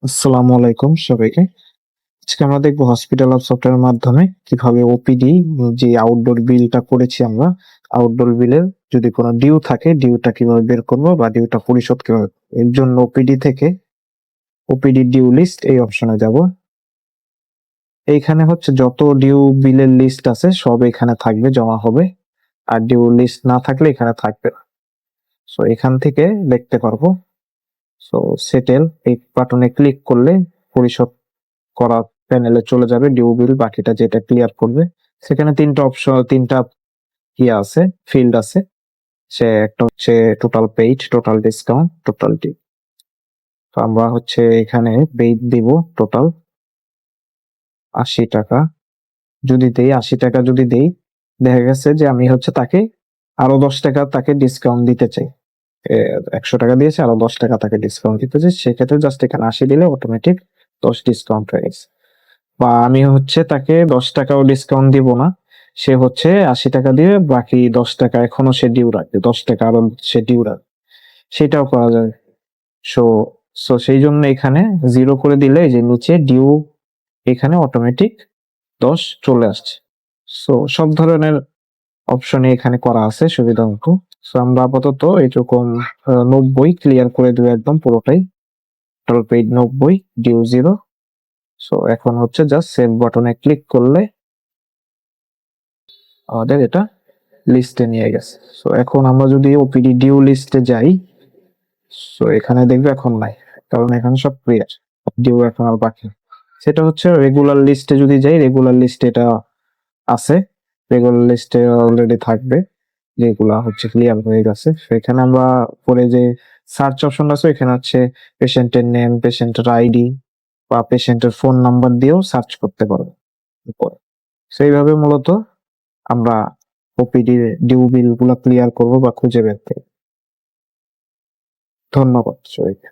আসসালামু আলাইকুম সবাইকে। আজকে আমরা দেখব হসপিটাল অফ সফটওয়্যারের মাধ্যমে কিভাবে ওপিডি যে আউটডোর বিলটা করেছি আমরা, আউটডোর বিলের যদি কোনো ডিউ থাকে, ডিউটা কিভাবে বের করব বা ডিউটা পরিশোধ কিভাবে করব। এর জন্য ওপিডি থেকে ওপিডি ডিউ লিস্ট এই অপশনে যাব। এইখানে হচ্ছে যত ডিউ বিলের লিস্ট আছে সব এখানে থাকবে, জমা হবে। আর ডিউ লিস্ট না থাকলে এখানে থাকবে না। সো এখান থেকে দেখতে পারবো। সো সেটেল এই বাটনে ক্লিক করলে পরিশোধ করা প্যানেলে চলে যাবে ডিউ বিল, বাকিটা যেটা ক্লিয়ার করবে। সেখানে ৩টা অপশন, ৩টা আছে, ফিল্ড আছে। একটা হচ্ছে total paid, total discount, total due. তো আমরা হচ্ছে এখানে পেইড দিব টোটাল ৮০ টাকা। যদি দেই ৮০ টাকা যদি দেই, দেখা গেছে যে আমি হচ্ছে তাকে আরো ১০ টাকা তাকে ডিসকাউন্ট দিতে চাই। ১০০ টাকা দিয়েছে, আরো ১০ টাকা তাকে ডিসকাউন্ট দিতে চাই। সেক্ষেত্রে জাস্ট এখানে ৮০ দিলে অটোমেটিক ১০ ডিসকাউন্ট হয়ে গেছে। বা আমি হচ্ছে তাকে ১০ টাকাও ডিসকাউন্ট দিব না, সে হচ্ছে ৮০ টাকা দিয়ে বাকি ১০ টাকা এখনো সে ডিউ রাখবে, ১০ টাকা আরো সে ডিউ রাখবে, সেটাও করা যাবে। সো সো সেই জন্য এখানে 0 করে দিলে এই যে নিচে ডিউ এখানে অটোমেটিক ১০ চলে আসছে। সো সব ধরনের অপশনই এখানে করা আছে সুবিধা মতো। সো আমরা আপাতত এরকম ৯০ ক্লিয়ার করে দেবো একদম পুরোটাই। Total paid ৯০, due 0। সো এখন হচ্ছে জাস্ট সেভ বাটনে ক্লিক করলে আমাদের এটা লিস্টে নিয়ে গেছে। সো এখন আমরা যদি ওপিডি ডিউ লিস্টে যাই, সো এখানে দেখবে এখন নাই, কারণ এখানে সব ক্লিয়ার, ডিউ এখন আর বাকি। সেটা হচ্ছে রেগুলার লিস্টে যদি যাই, রেগুলার লিস্টে এটা আছে, রেগুলার লিস্টে অলরেডি থাকবে যেগুলা হচ্ছে ক্লিয়ার হয়ে গেছে। সেখানে আমরা পরে যে সার্চ অপশন আছে এখানে হচ্ছে পেশেন্টের নেম, পেশেন্টের আইডি বা পেশেন্টের ফোন নাম্বার দিয়েও সার্চ করতে পারবো উপরে। সেইভাবে মূলত আমরা ওপিডি ডিউ বিল গুলা ক্লিয়ার করবো বা খুঁজে বের করবো। ধন্যবাদ সবাইকে।